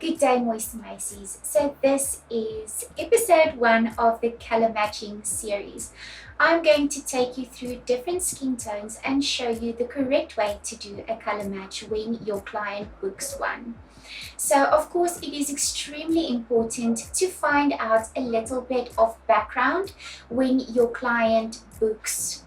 Good day, Mooiste Meisies. So this is episode 1 of the color matching series. I'm going to take you through different skin tones and show you the correct way to do a color match when your client books one. So of course it is extremely important to find out a little bit of background when your client books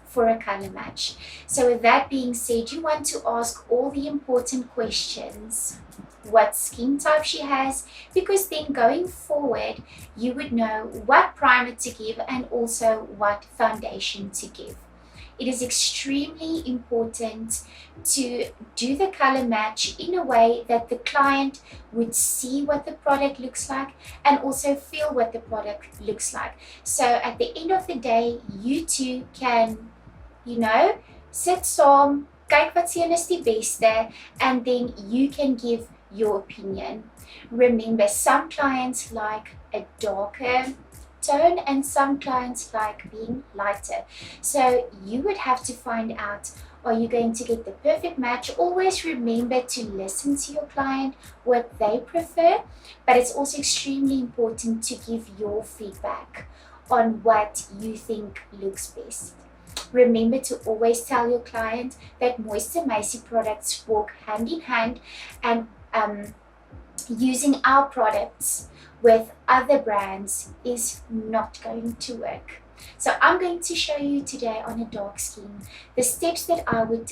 for a color match. So with that being said, you want to ask all the important questions. What skin type she has, because then going forward you would know what primer to give and also what foundation to give. It is extremely important to do the color match in a way that the client would see what the product looks like and also feel what the product looks like. So at the end of the day, you two can, sit saam, kyk wat sien is die beste, and then you can give your opinion. Remember, some clients like a darker tone and some clients like being lighter. So you would have to find out, are you going to get the perfect match? Always remember to listen to your client, what they prefer, but it's also extremely important to give your feedback on what you think looks best. Remember to always tell your client that Mooiste Meisie products walk hand in hand, and using our products with other brands is not going to work. So I'm going to show you today on a dark skin the steps that I would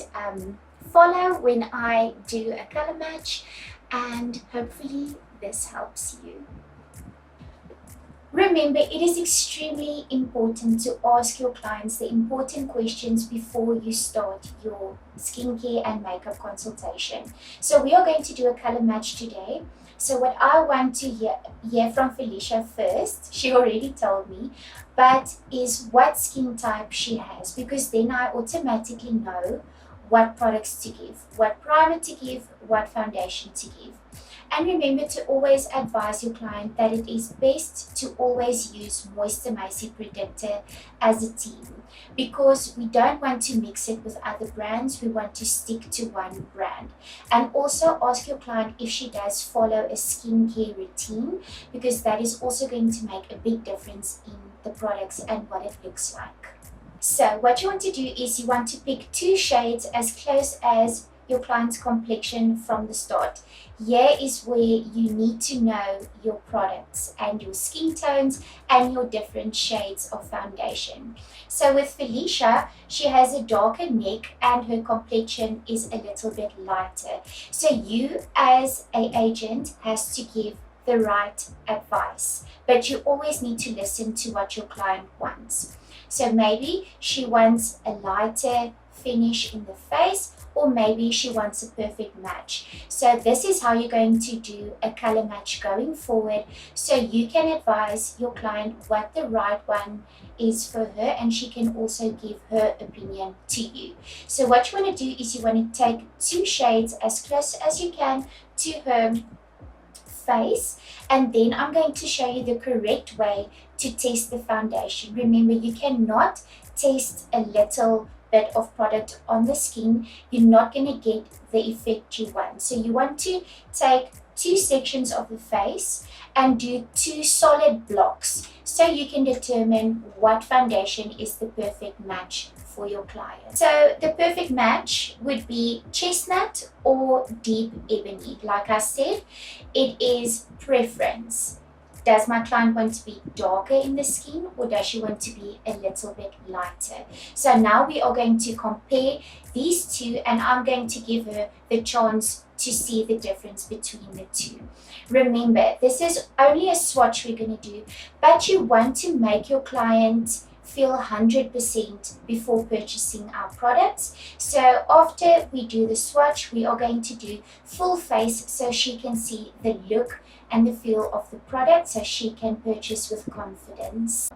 follow when I do a color match, and hopefully this helps you. Remember, it is extremely important to ask your clients the important questions before you start your skincare and makeup consultation. So we are going to do a color match today. So what I want to hear from Felicia first, she already told me, but is what skin type she has, because then I automatically know what products to give, what primer to give, what foundation to give. And remember to always advise your client that it is best to always use Mooiste Meisie Predictor as a team, because we don't want to mix it with other brands. We want to stick to one brand. And also ask your client if she does follow a skincare routine, because that is also going to make a big difference in the products and what it looks like. So what you want to do is you want to pick 2 shades as close as your client's complexion from the start. Here is where you need to know your products and your skin tones and your different shades of foundation. So with Felicia, she has a darker neck and her complexion is a little bit lighter. So you as an agent has to give the right advice, but you always need to listen to what your client wants. So maybe she wants a lighter finish in the face, or maybe she wants a perfect match. So this is how you're going to do a color match going forward, so you can advise your client what the right one is for her, and she can also give her opinion to you. So what you want to do is you want to take 2 shades as close as you can to her face, and then I'm going to show you the correct way to test the foundation. Remember, you cannot test a little bit of product on the skin. You're not going to get the effect you want. So you want to take 2 sections of the face and do 2 solid blocks, so you can determine what foundation is the perfect match for your client. So the perfect match would be chestnut or deep ebony. Like I said, it is preference. Does my client want to be darker in the skin, or does she want to be a little bit lighter? So now we are going to compare these 2, and I'm going to give her the chance to see the difference between the 2. Remember, this is only a swatch we're going to do, but you want to make your client feel 100% before purchasing our products. So after we do the swatch, we are going to do full face, so she can see the look and the feel of the product, so she can purchase with confidence.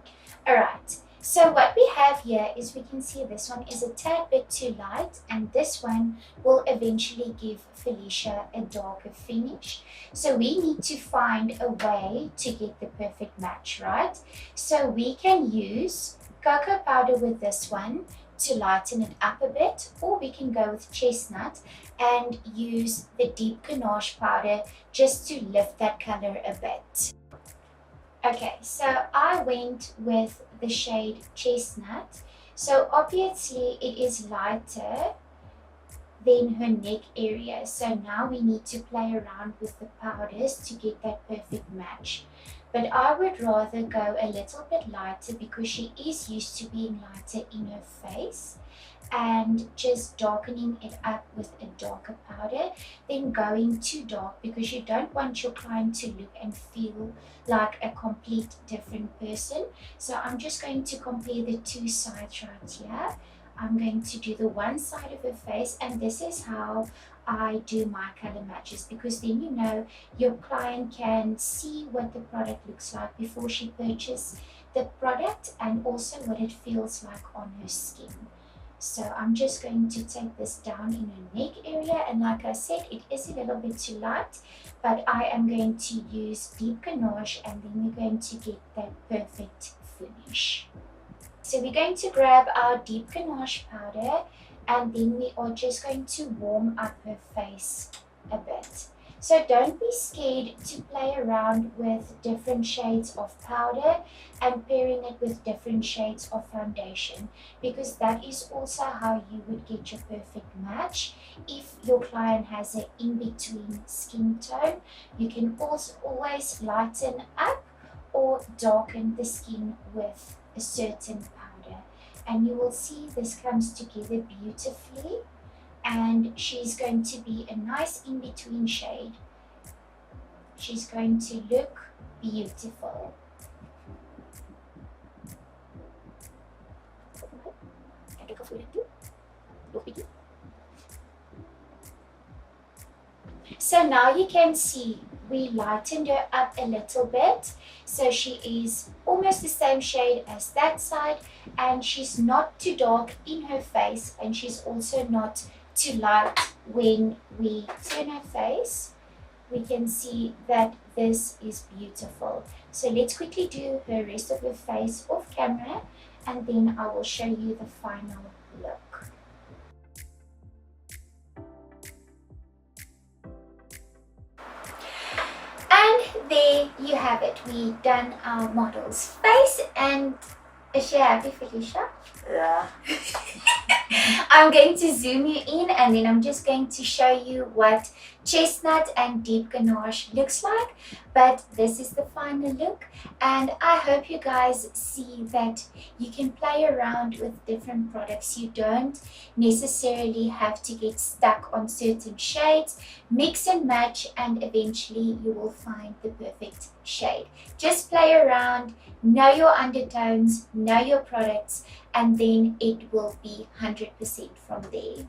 Alright, so what we have here is, we can see this one is a tad bit too light, and this one will eventually give Felicia a darker finish. So we need to find a way to get the perfect match, right? So we can use cocoa powder with this one to lighten it up a bit, or we can go with chestnut and use the deep ganache powder just to lift that color a bit. Okay, so I went with the shade chestnut. So obviously it is lighter than her neck area. So now we need to play around with the powders to get that perfect match. But I would rather go a little bit lighter because she is used to being lighter in her face, and just darkening it up with a darker powder than going too dark, because you don't want your client to look and feel like a complete different person. So I'm just going to compare the two sides right here. I'm going to do the one side of her face, and this is how I do my color matches, because then you know your client can see what the product looks like before she purchases the product, and also what it feels like on her skin. So I'm just going to take this down in her neck area, and like I said, it is a little bit too light, but I am going to use deep ganache, and then we're going to get that perfect finish. So we're going to grab our deep ganache powder, and then we are just going to warm up her face a bit. So don't be scared to play around with different shades of powder and pairing it with different shades of foundation, because that is also how you would get your perfect match. If your client has an in-between skin tone, you can also always lighten up or darken the skin with a certain powder, and you will see this comes together beautifully, and she's going to be a nice in-between shade. She's going to look beautiful. So now you can see we lightened her up a little bit, so she is almost the same shade as that side, and she's not too dark in her face, and she's also not too light. When we turn her face, we can see that this is beautiful. So let's quickly do her rest of her face off camera, and then I will show you the final look. And there you have it. We've done our model's face, and is she happy, Felicia? Yeah. I'm going to zoom you in, and then I'm just going to show you what chestnut and deep ganache looks like. But this is the final look, and I hope you guys see that you can play around with different products. You don't necessarily have to get stuck on certain shades. Mix and match, and eventually you will find the perfect shade. Just play around, know your undertones, know your products, and then it will be 100% from there.